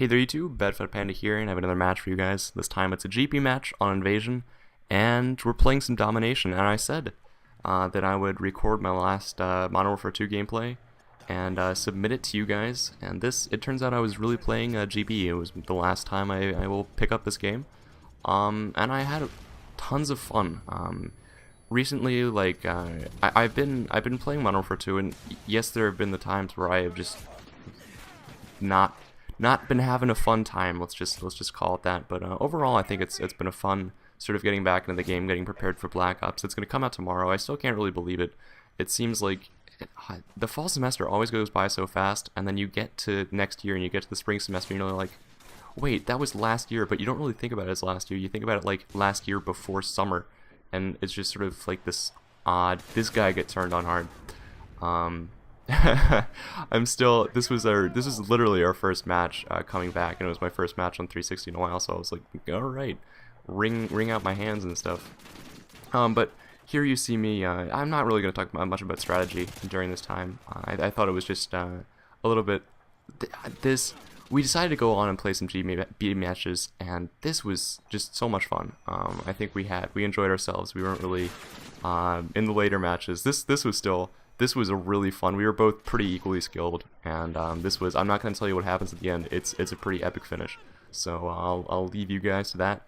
Hey there YouTube, Bedfed Panda here, and I have another match for you guys. This time it's a GP match on Invasion, and we're playing some Domination, and I said that I would record my last Modern Warfare 2 gameplay and submit it to you guys, and it turns out I was really playing GP. It was the last time I will pick up this game, and I had tons of fun. Recently, like, I've been playing Modern Warfare 2, and yes, there have been the times where I have just not been having a fun time. Let's just call it that. But overall, I think it's been a fun sort of getting back into the game, getting prepared for Black Ops. It's going to come out tomorrow. I still can't really believe it. It seems like the fall semester always goes by so fast, and then you get to next year and you get to the spring semester, and you're like, wait, that was last year, but you don't really think about it as last year. You think about it like last year before summer, and it's just sort of like this odd. This guy get turned on hard. This was literally our first match coming back, and it was my first match on 360 in a while, so I was like, alright, wring out my hands and stuff. But here you see me, I'm not really going to talk much about strategy during this time. I thought it was just a little bit, we decided to go on and play some GB matches, and this was just so much fun. I think we enjoyed ourselves. We weren't really, in the later matches, this was a really fun. We were both pretty equally skilled, and I'm not going to tell you what happens at the end. It's a pretty epic finish. So I'll leave you guys to that.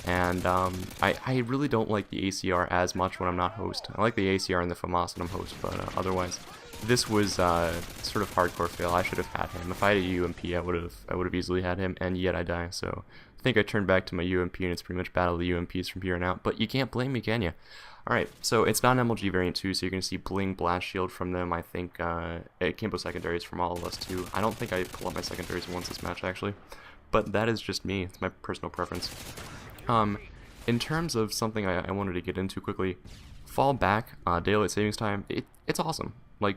And I really don't like the ACR as much when I'm not host. I like the ACR and the FAMAS when I'm host, but otherwise, this was sort of hardcore fail. I should have had him. If I had a UMP, I would have easily had him, and yet I die. So I think I turned back to my UMP, and it's pretty much battle the UMPs from here on out. But you can't blame me, can you? Alright, so it's not an MLG variant 2, so you're going to see Bling Blast Shield from them. I think Kimbo secondaries from all of us too. I don't think I pull up my secondaries once this match actually, but that is just me. It's my personal preference. In terms of something I wanted to get into quickly, fall back, daylight savings time, it's awesome. Like,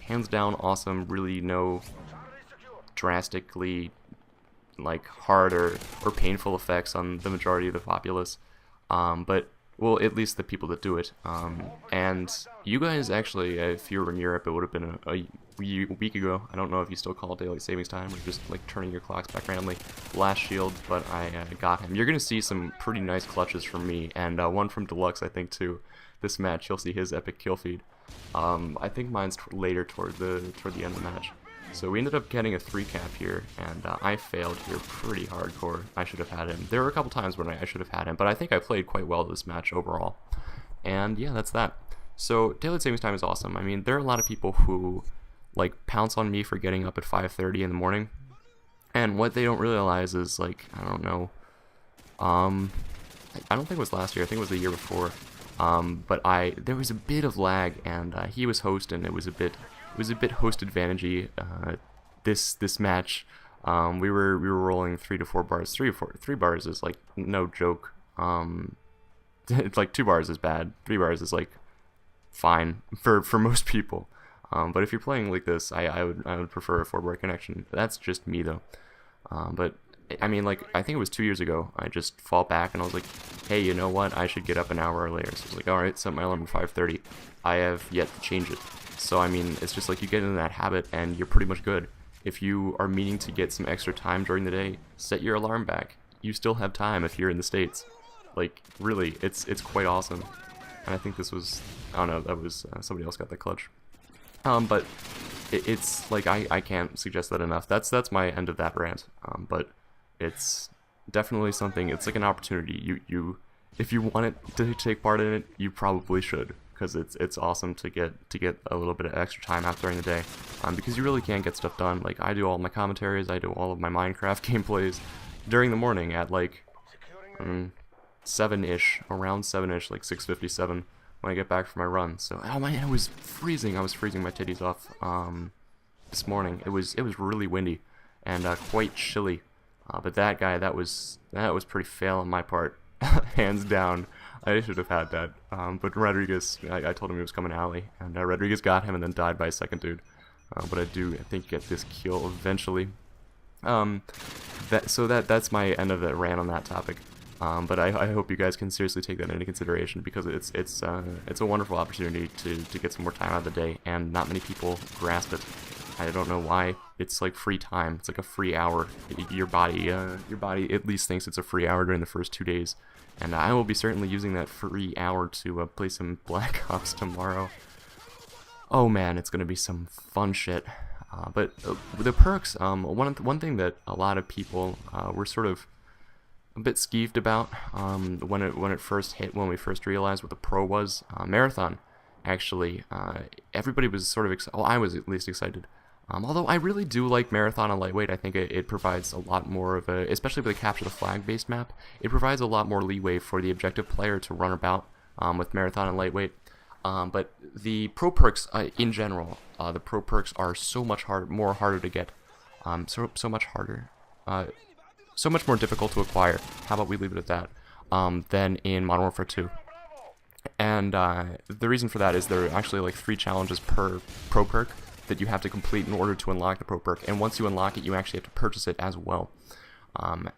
hands down awesome, really no drastically like hard or painful effects on the majority of the populace. But well, at least the people that do it. And you guys actually, if you were in Europe, it would have been a week ago. I don't know if you still call it daylight savings time or just like turning your clocks back randomly. Last shield, but I got him. You're gonna see some pretty nice clutches from me, and one from Deluxe, I think too. This match, you'll see his epic kill feed. I think mine's later toward the end of the match. So we ended up getting a 3-cap here, and I failed here pretty hardcore. I should have had him. There were a couple times when I should have had him, but I think I played quite well this match overall. And yeah, that's that. So daylight savings time is awesome. I mean, there are a lot of people who like pounce on me for getting up at 5:30 in the morning, and what they don't realize is, like, I don't know, I don't think it was last year. I think it was the year before. But there was a bit of lag, and he was hosting. It was a bit host advantage-y, this match. We were rolling 3 to 4 bars. 3 bars is like no joke. It's like 2 bars is bad. 3 bars is like fine for most people. But if you're playing like this, I would prefer a 4-bar connection. That's just me though. But I mean, like, I think it was 2 years ago, I just fall back and I was like, hey, you know what, I should get up an hour earlier. So I was like, alright, set my alarm to 5:30. I have yet to change it. So I mean, it's just like you get into that habit and you're pretty much good. If you are meaning to get some extra time during the day, set your alarm back. You still have time if you're in the States. Like, really, it's quite awesome. And I think this was, I don't know, that was, somebody else got that clutch. But it's like, I can't suggest that enough. That's my end of that rant. But it's definitely something, it's like an opportunity. If you want it to take part in it, you probably should, because it's awesome to get a little bit of extra time out during the day, because you really can't get stuff done. Like, I do all my commentaries, I do all of my Minecraft gameplays during the morning at like 7-ish, around 7-ish, like 6:57 when I get back from my run. So oh man, it was freezing. I was freezing my titties off this morning. It was really windy and quite chilly. But that guy, that was pretty fail on my part, hands down. I should have had that. But Rodriguez, I told him he was coming alley, and Rodriguez got him and then died by a second dude. But I think, get this kill eventually. That's my end of the rant on that topic. But I hope you guys can seriously take that into consideration, because it's a wonderful opportunity to get some more time out of the day, and not many people grasp it. I don't know why. It's like free time. It's like a free hour. Your body at least thinks it's a free hour during the first 2 days. And I will be certainly using that free hour to play some Black Ops tomorrow. Oh man, it's gonna be some fun shit. But the perks, one thing that a lot of people were sort of a bit skeeved about when it first hit, when we first realized what the pro was, Marathon. Actually, everybody was sort of excited. Well, I was at least excited. Although I really do like Marathon on Lightweight. I think it provides a lot more of a, especially with the capture the flag based map, it provides a lot more leeway for the objective player to run about with Marathon and Lightweight. But the pro perks in general, the pro perks are so much harder to get, so much harder, so much more difficult to acquire. How about we leave it at that? Than in Modern Warfare 2. And the reason for that is there are actually like 3 challenges per pro perk that you have to complete in order to unlock the pro perk. And once you unlock it, you actually have to purchase it as well.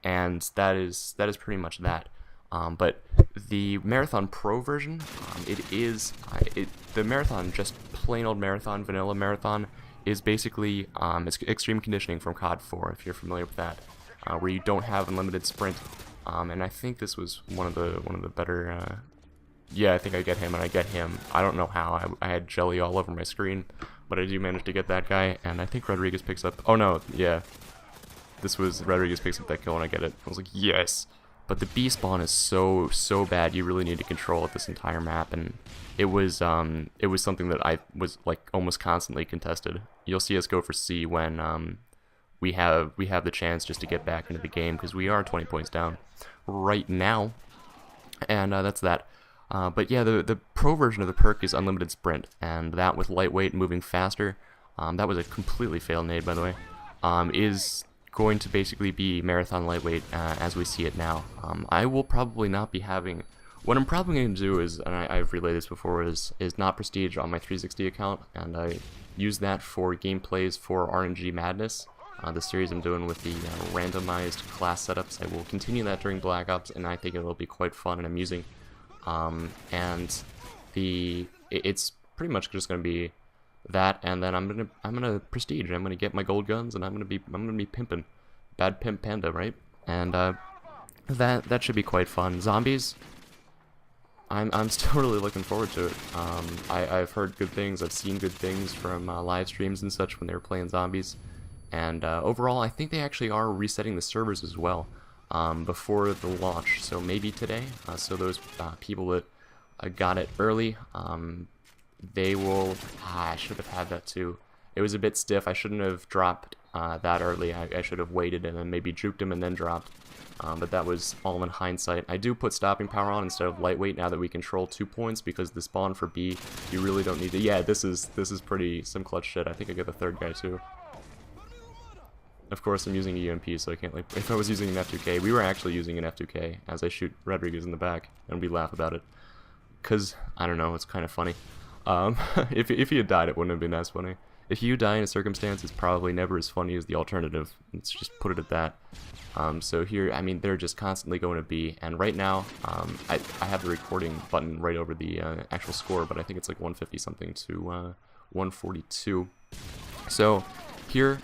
And that is pretty much that. But the Marathon Pro version, the Marathon, just plain old Marathon, vanilla Marathon, is basically it's extreme conditioning from COD 4, if you're familiar with that, where you don't have unlimited sprint. And I think this was one of the better. Yeah, I think I get him, and I get him. I don't know how. I had jelly all over my screen, but I do manage to get that guy, and I think Rodriguez picks up. Oh no, yeah, this was Rodriguez picks up that kill, and I get it. I was like, yes. But the B spawn is so bad. You really need to control it this entire map, and it was something that I was like almost constantly contested. You'll see us go for C when we have the chance just to get back into the game, because we are 20 points down right now, and that's that. But yeah, the pro version of the perk is unlimited sprint, and that with lightweight moving faster, that was a completely failed nade, by the way, is going to basically be Marathon Lightweight as we see it now. I will probably not be having, what I'm probably going to do is, and I've relayed this before, is not Prestige on my 360 account, and I use that for gameplays for RNG Madness, the series I'm doing with the randomized class setups. I will continue that during Black Ops, and I think it will be quite fun and amusing. And it's pretty much just gonna be that, and then I'm gonna Prestige. I'm gonna get my gold guns, and I'm gonna be pimping, bad pimp panda, right? And that should be quite fun. Zombies, I'm still really looking forward to it. I've heard good things. I've seen good things from live streams and such when they were playing zombies, and overall, I think they actually are resetting the servers as well. Before the launch, so maybe today. So those people that got it early, they will. I should have had that too. It was a bit stiff. I shouldn't have dropped that early. I should have waited and then maybe juked him and then dropped. But that was all in hindsight. I do put stopping power on instead of lightweight now that we control 2 points, because the spawn for B, you really don't need to. Yeah, this is pretty some clutch shit. I think I get the third guy too. Of course, I'm using EMP, so I can't, like, if I was using an F2K, we were actually using an F2K as I shoot Rodriguez in the back, and we laugh about it. Because, I don't know, it's kind of funny. If he had died, it wouldn't have been as funny. If you die in a circumstance, it's probably never as funny as the alternative. Let's just put it at that. So here, I mean, they're just constantly going to B, and right now, I have the recording button right over the actual score, but I think it's like 150 something to 142. So, here,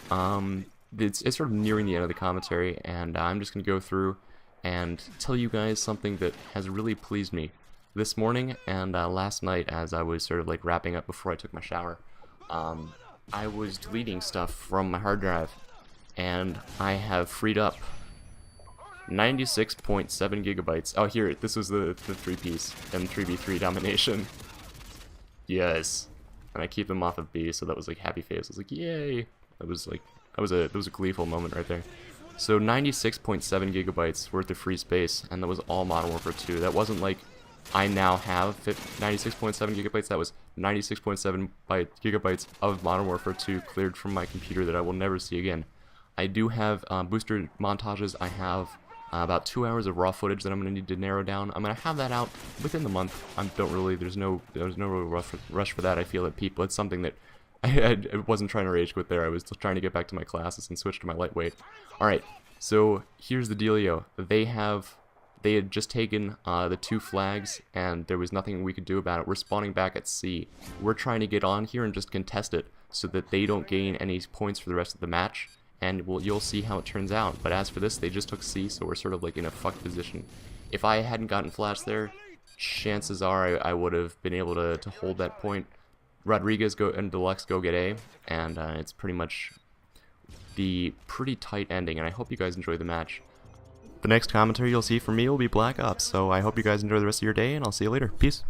it's sort of nearing the end of the commentary, and I'm just going to go through and tell you guys something that has really pleased me this morning and last night as I was sort of like wrapping up before I took my shower. I was deleting stuff from my hard drive, and I have freed up 96.7 gigabytes. Oh, here, this was the 3-piece M3v3 Domination. Yes. And I keep them off of B, so that was like happy face. I was like, yay! That was a gleeful moment right there. So 96.7 gigabytes worth of free space, and that was all Modern Warfare 2. That wasn't like I now have 96.7 gigabytes. That was 96.7 gigabytes of Modern Warfare 2 cleared from my computer that I will never see again. I do have booster montages. I have about 2 hours of raw footage that I'm going to need to narrow down. I'm going to have that out within the month. There's no real rush for that. I feel that people, it's something that I wasn't trying to rage quit there. I was trying to get back to my classes and switch to my lightweight. Alright, so here's the dealio. They had just taken the 2 flags, and there was nothing we could do about it. We're spawning back at C. We're trying to get on here and just contest it. so that they don't gain any points for the rest of the match, and you'll see how it turns out. But as for this, they just took C, so we're sort of like in a fucked position. If I hadn't gotten flash there, chances are I would have been able to hold that point. Rodriguez and Deluxe go get A, and it's pretty much the pretty tight ending, and I hope you guys enjoy the match. The next commentary you'll see from me will be Black Ops, so I hope you guys enjoy the rest of your day, and I'll see you later. Peace.